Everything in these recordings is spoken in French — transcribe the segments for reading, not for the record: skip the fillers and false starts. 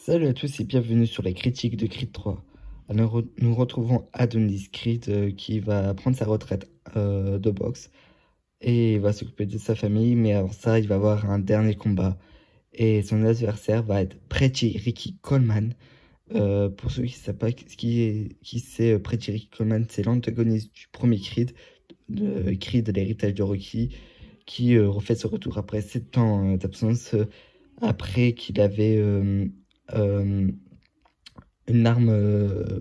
Salut à tous et bienvenue sur les critiques de Creed 3. Alors, nous retrouvons Adonis Creed qui va prendre sa retraite de boxe et il va s'occuper de sa famille, mais avant ça, il va avoir un dernier combat. Et son adversaire va être Pretty Ricky Coleman. Pour ceux qui ne savent pas qui c'est Pretty Ricky Coleman, c'est l'antagoniste du premier Creed, de Creed l'héritage de Rocky, qui refait ce retour après 7 ans d'absence, après qu'il avait euh, une arme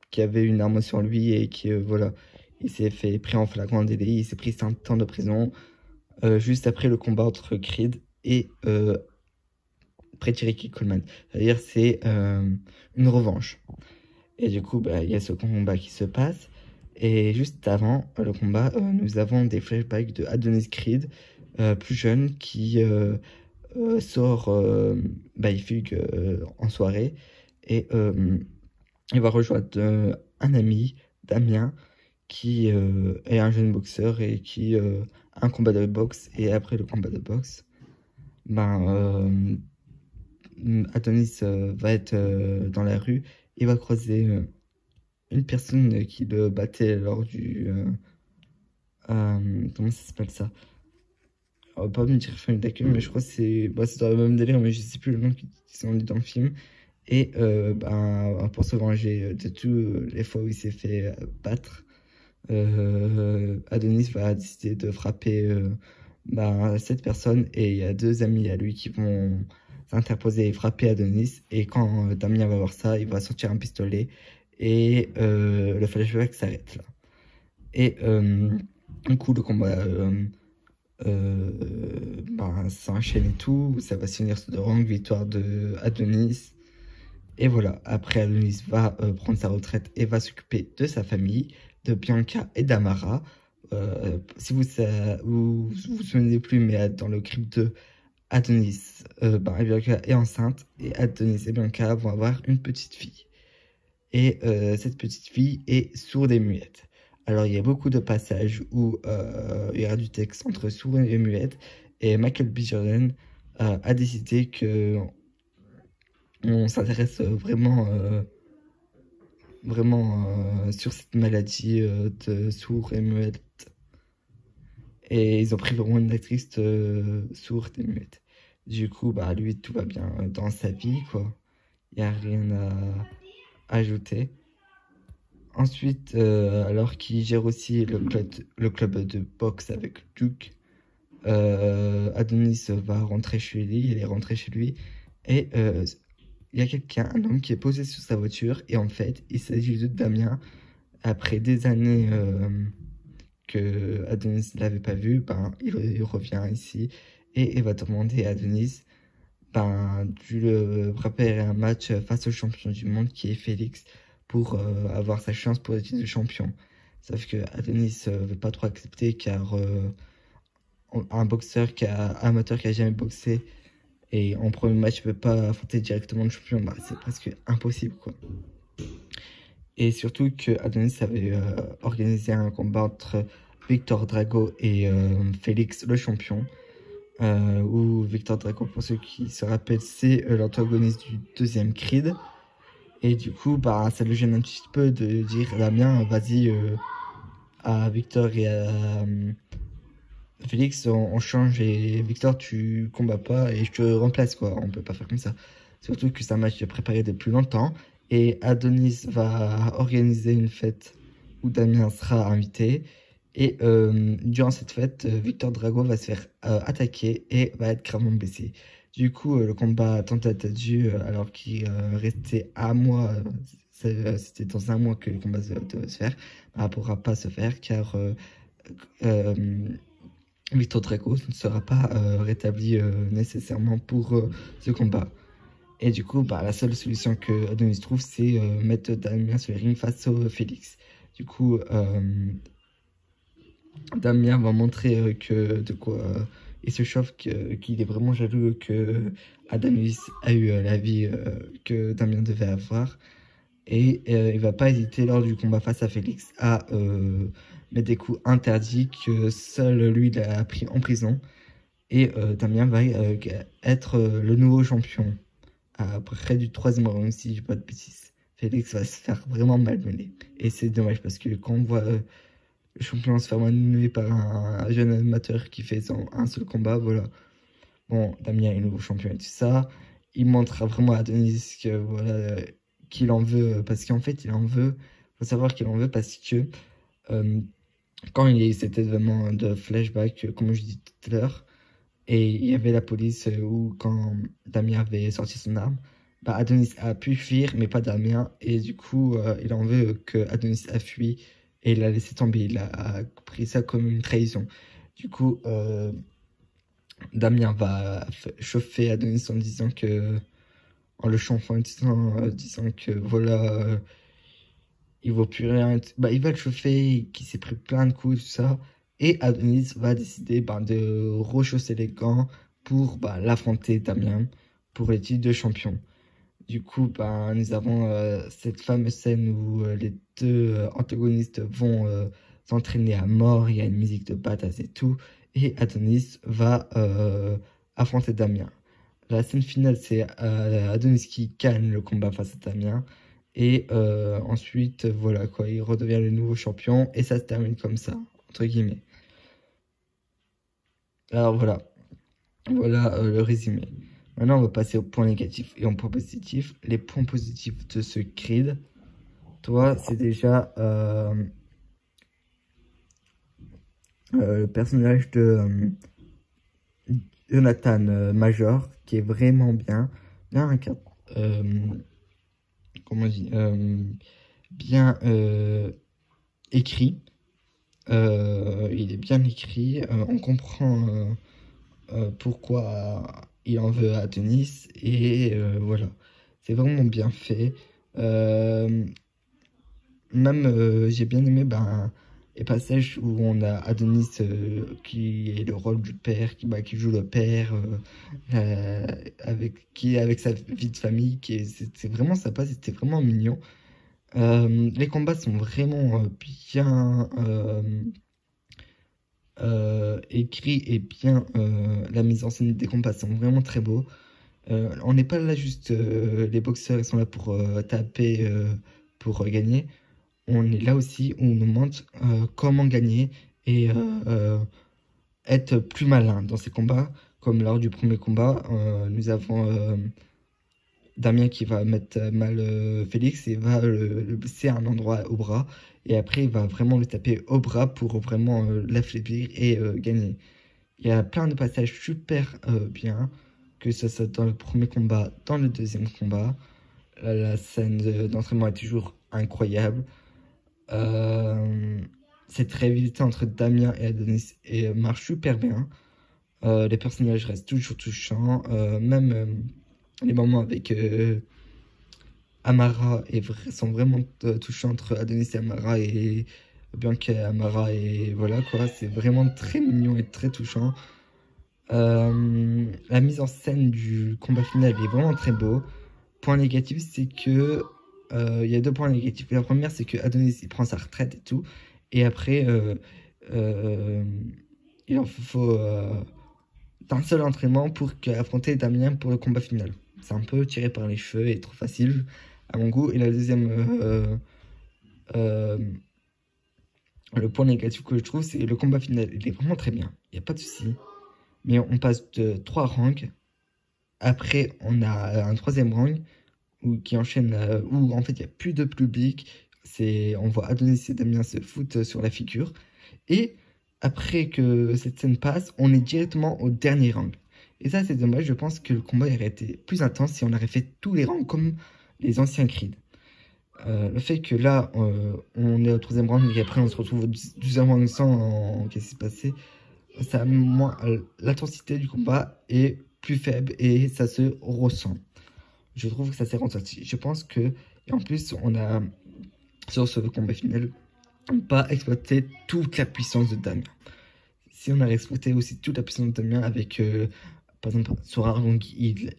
qui avait une arme sur lui et qui voilà, il s'est fait pris en flagrant délit, il s'est pris 5 ans de prison juste après le combat entre Creed et Pretty Ricky Coleman. C'est-à-dire c'est une revanche. Et du coup, bah, il y a ce combat qui se passe. Et juste avant le combat, nous avons des flashbacks de Adonis Creed, plus jeune, qui sort, bah, il fugue en soirée. Et il va rejoindre un ami, Damien, qui est un jeune boxeur et qui a un combat de boxe. Et après le combat de boxe, ben, Adonis va être dans la rue et va croiser une personne qui le battait lors du... comment ça s'appelle ça? On va pas me dire film d'accueil, mais je crois que c'est dans le même délire, mais je sais plus le nom qu'ils ont dit dans le film. Et ben, pour se venger de toutes les fois où il s'est fait battre, Adonis va décider de frapper ben, cette personne. Et il y a deux amis à lui qui vont s'interposer et frapper Adonis. Et quand Damien va voir ça, il va sortir un pistolet. Et le flashback s'arrête là. Et du coup, le combat ben, s'enchaîne et tout. Ça va se finir sur de longues victoires de Adonis. Et voilà, après Adonis va prendre sa retraite et va s'occuper de sa famille, de Bianca et d'Amara. Si vous souvenez plus, mais dans le clip 2, Adonis, ben, Bianca est enceinte et Adonis et Bianca vont avoir une petite fille. Et cette petite fille est sourde et muette. Alors il y a beaucoup de passages où il y aura du texte entre sourde et muette. Et Michael B. Jordan a décidé que on s'intéresse vraiment sur cette maladie de sourd et muette. Et ils ont pris vraiment une actrice sourde et muette. Du coup, bah, lui, tout va bien dans sa vie, quoi. Il n'y a rien à ajouter. Ensuite, alors qu'il gère aussi le club de boxe avec Duke, Adonis va rentrer chez lui, il est rentré chez lui, et il y a quelqu'un, un homme qui est posé sur sa voiture, et en fait, il s'agit de Damien. Après des années que Adonis ne l'avait pas vu, ben, il revient ici, et il va demander à Adonis ben, de le préparer un match face au champion du monde qui est Félix, pour avoir sa chance pour le titre de champion. Sauf que Adonis veut pas trop accepter car un boxeur amateur qui a jamais boxé et en premier match ne peut pas affronter directement le champion, bah, c'est presque impossible quoi. Et surtout que Adonis avait organisé un combat entre Victor Drago et Félix le champion. Où Victor Drago, pour ceux qui se rappellent, c'est l'antagoniste du deuxième Creed. Et du coup, bah, ça le gêne un petit peu de dire Damien, vas-y, à Victor et à Félix, on change et Victor, tu combats pas et je te remplace, quoi. On peut pas faire comme ça. Surtout que c'est un match préparé depuis longtemps. Et Adonis va organiser une fête où Damien sera invité. Et durant cette fête, Victor Drago va se faire attaquer et va être gravement blessé. Du coup, le combat tant attendu, alors qu'il restait un mois, c'était dans un mois que le combat devait se faire, ne pourra pas se faire car Victor Drago ne sera pas rétabli nécessairement pour ce combat. Et du coup, bah, la seule solution que Adonis trouve, c'est mettre Damien sur le ring face au Félix. Du coup, Damien va montrer que de quoi il se chauffe, qu'il est vraiment jaloux que Adonis a eu la vie que Damien devait avoir. Et il va pas hésiter lors du combat face à Félix à mettre des coups interdits que seul lui il a pris en prison. Et Damien va être le nouveau champion après du troisième round, si je dis pas de bêtises. Félix va se faire vraiment malmener. Et c'est dommage parce que quand on voit le champion se faire malmener par un jeune amateur qui fait un seul combat, voilà. Bon, Damien est nouveau champion et tout ça. Il montrera vraiment à Denis que voilà qu'il en veut parce qu'en fait il en veut. Faut savoir qu'il en veut parce que quand il y a eu cet événement de flashback, comme je dis tout à l'heure, et il y avait la police où quand Damien avait sorti son arme, bah Adonis a pu fuir mais pas Damien et du coup il en veut que Adonis a fui et il a laissé tomber. Il a pris ça comme une trahison. Du coup Damien va chauffer Adonis en disant que, en le chauffant, disant que voilà, il vaut plus rien. Bah, il va le chauffer, qu'il s'est pris plein de coups, tout ça. Et Adonis va décider de rechausser les gants pour l'affronter, Damien, pour les titres de champion. Du coup, nous avons cette fameuse scène où les deux antagonistes vont s'entraîner à mort. Il y a une musique de badass et tout. Et Adonis va affronter Damien. La scène finale, c'est Adonis qui gagne le combat face à Damien. Et ensuite, voilà quoi, il redevient le nouveau champion. Et ça se termine comme ça, entre guillemets. Alors voilà, voilà le résumé. Maintenant, on va passer aux points négatifs et aux points positifs. Les points positifs de ce Creed, toi, c'est déjà le personnage de Jonathan Major, qui est vraiment bien comment on dit, bien écrit. Il est bien écrit, on comprend pourquoi il en veut à Denis et voilà, c'est vraiment bien fait. Même j'ai bien aimé les passages où on a Adonis qui est le rôle du père, qui joue le père, avec sa vie de famille, c'est vraiment sympa, c'était vraiment mignon. Les combats sont vraiment bien écrits et bien la mise en scène des combats sont vraiment très beaux. On n'est pas là juste les boxeurs ils sont là pour taper pour gagner. On est là aussi où on nous montre comment gagner et être plus malin dans ces combats. Comme lors du premier combat, nous avons Damien qui va mettre mal Félix et va le blesser à un endroit au bras. Et après, il va vraiment le taper au bras pour vraiment l'affaiblir et gagner. Il y a plein de passages super bien, que ce soit dans le premier combat, dans le deuxième combat. La scène d'entraînement est toujours incroyable. Cette rivalité entre Damien et Adonis marche super bien. Les personnages restent toujours touchants. Même les moments avec Amara sont vraiment touchants entre Adonis et Amara et Bianca et Amara. Et voilà quoi, c'est vraiment très mignon et très touchant. La mise en scène du combat final est vraiment très beau. Point négatif, c'est que il y a deux points négatifs. La première, c'est que Adonis il prend sa retraite et tout, et après il en faut d'un seul entraînement pour affronter Damien pour le combat final. C'est un peu tiré par les cheveux et trop facile à mon goût. Et la deuxième le point négatif que je trouve, c'est le combat final. Il est vraiment très bien, il n'y a pas de souci. Mais on passe de 3 rangs. Après, on a un troisième rang qui enchaîne, où en fait il n'y a plus de public. On voit Adonis et Damien se foutent sur la figure. Et après que cette scène passe, on est directement au dernier rang. Et ça, c'est dommage. Je pense que le combat aurait été plus intense si on avait fait tous les rangs comme les anciens Creed. Le fait que là, on est au troisième rang et après on se retrouve au 12e rang sans qu'est-ce qui s'est passé, l'intensité du combat est plus faible et ça se ressent. Je trouve que ça s'est ressenti. Je pense que, et en plus, on a, sur ce combat final, pas exploité toute la puissance de Damien. Si on a exploité aussi toute la puissance de Damien avec, par exemple, sur un rang, il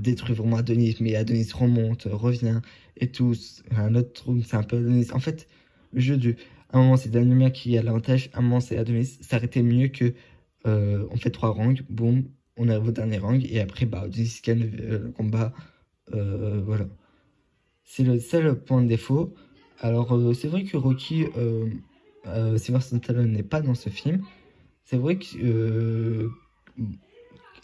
détruit vraiment Adonis, mais Adonis remonte, revient et tout. Un autre round, c'est un peu Adonis. En fait, le jeu de. À un moment, c'est Damien qui a l'avantage, à un moment, c'est Adonis. Ça aurait été mieux que. On fait 3 rangs, boum, on arrive au dernier rang, et après, Adonis gagne le combat Voilà. C'est le seul point de défaut. Alors, c'est vrai que Rocky, Sylvester Stallone n'est pas dans ce film. C'est vrai que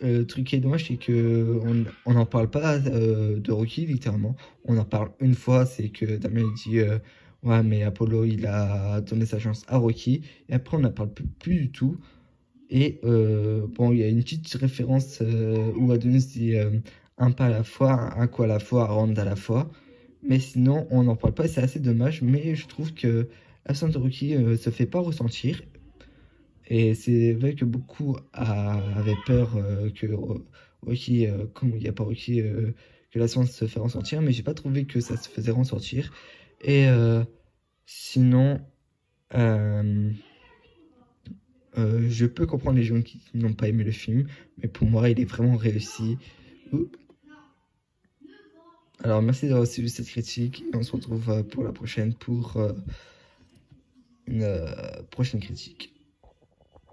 le truc qui est dommage, c'est que on n'en parle pas de Rocky, littéralement. On en parle une fois, c'est que Damien il dit ouais, mais Apollo il a donné sa chance à Rocky. Et après, on n'en parle plus du tout. Et bon, il y a une petite référence où Adonis dit un pas à la fois, un coup à la fois, un round à la fois. Mais sinon, on n'en parle pas, c'est assez dommage. Mais je trouve que l'absence de Rocky se fait pas ressentir. Et c'est vrai que beaucoup avaient peur que Rocky, comme il n'y a pas Rocky, que l'absence se fait ressentir. Mais j'ai pas trouvé que ça se faisait ressentir. Et sinon, euh, je peux comprendre les gens qui n'ont pas aimé le film, mais pour moi, il est vraiment réussi. Alors, merci d'avoir suivi cette critique. Et on se retrouve pour la prochaine, pour une prochaine critique.